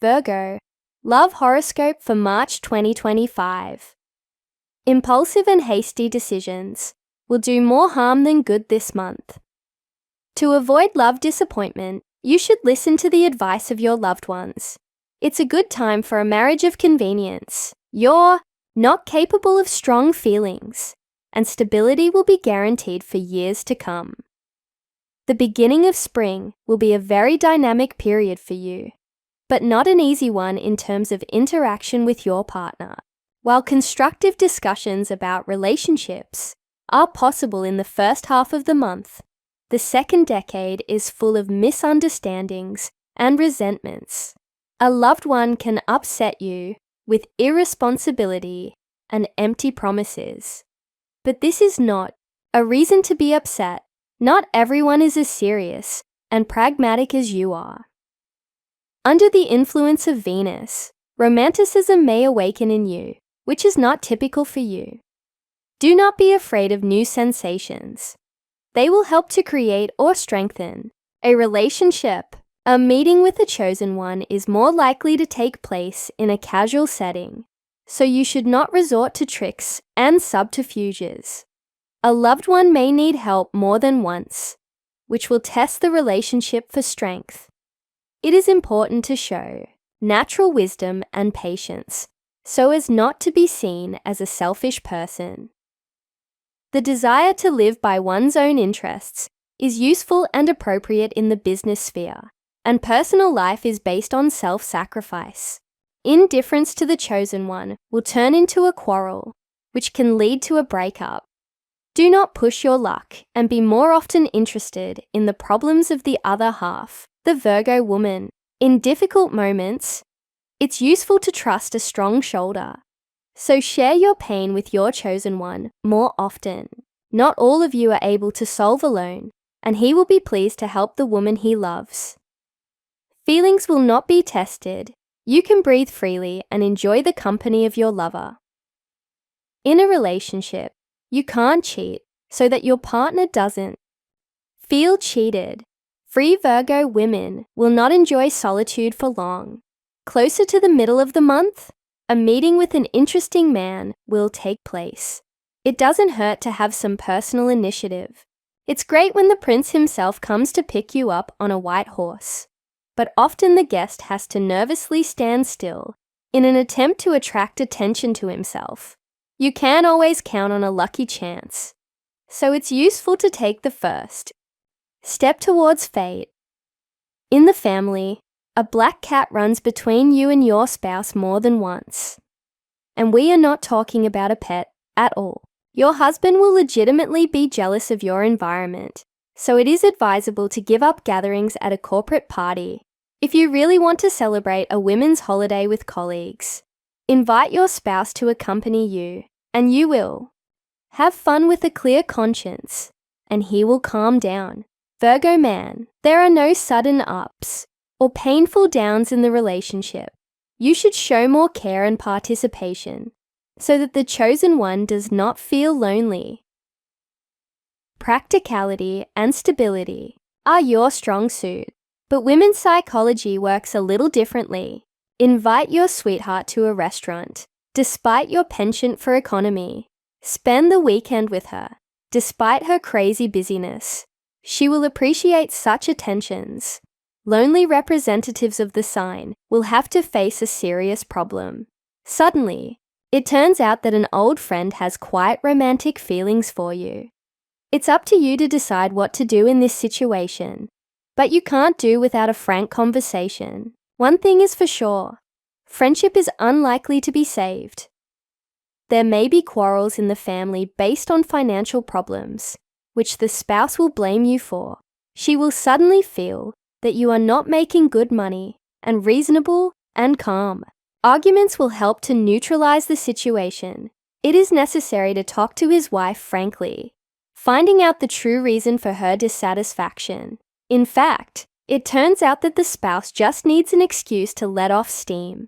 Virgo Love Horoscope for March 2025. Impulsive and hasty decisions will do more harm than good this month. To avoid love disappointment, you should listen to the advice of your loved ones. It's a good time for a marriage of convenience. You're not capable of strong feelings, and stability will be guaranteed for years to come. The beginning of spring will be a very dynamic period for you, but not an easy one in terms of interaction with your partner. While constructive discussions about relationships are possible in the first half of the month, the second decade is full of misunderstandings and resentments. A loved one can upset you with irresponsibility and empty promises. But this is not a reason to be upset. Not everyone is as serious and pragmatic as you are. Under the influence of Venus, romanticism may awaken in you, which is not typical for you. Do not be afraid of new sensations. They will help to create or strengthen a relationship. A meeting with the chosen one is more likely to take place in a casual setting, so you should not resort to tricks and subterfuges. A loved one may need help more than once, which will test the relationship for strength. It is important to show natural wisdom and patience so as not to be seen as a selfish person. The desire to live by one's own interests is useful and appropriate in the business sphere, and personal life is based on self-sacrifice. Indifference to the chosen one will turn into a quarrel, which can lead to a breakup. Do not push your luck and be more often interested in the problems of the other half, the Virgo woman. In difficult moments, it's useful to trust a strong shoulder. So share your pain with your chosen one more often. Not all of you are able to solve alone, and he will be pleased to help the woman he loves. Feelings will not be tested. You can breathe freely and enjoy the company of your lover. In a relationship, you can't cheat so that your partner doesn't feel cheated. Free Virgo women will not enjoy solitude for long. Closer to the middle of the month, a meeting with an interesting man will take place. It doesn't hurt to have some personal initiative. It's great when the prince himself comes to pick you up on a white horse, but often the guest has to nervously stand still in an attempt to attract attention to himself. You can't always count on a lucky chance, so it's useful to take the first step towards fate. In the family, a black cat runs between you and your spouse more than once. And we are not talking about a pet at all. Your husband will legitimately be jealous of your environment, so it is advisable to give up gatherings at a corporate party. If you really want to celebrate a women's holiday with colleagues, invite your spouse to accompany you, and you will have fun with a clear conscience, and he will calm down. Virgo man, there are no sudden ups or painful downs in the relationship. You should show more care and participation so that the chosen one does not feel lonely. Practicality and stability are your strong suit, but women's psychology works a little differently. Invite your sweetheart to a restaurant, despite your penchant for economy. Spend the weekend with her, despite her crazy busyness. She will appreciate such attentions. Lonely representatives of the sign will have to face a serious problem. Suddenly, it turns out that an old friend has quite romantic feelings for you. It's up to you to decide what to do in this situation, but you can't do without a frank conversation. One thing is for sure, friendship is unlikely to be saved. There may be quarrels in the family based on financial problems, which the spouse will blame you for. She will suddenly feel that you are not making good money and reasonable and calm. Arguments will help to neutralize the situation. It is necessary to talk to his wife frankly, finding out the true reason for her dissatisfaction. In fact, it turns out that the spouse just needs an excuse to let off steam.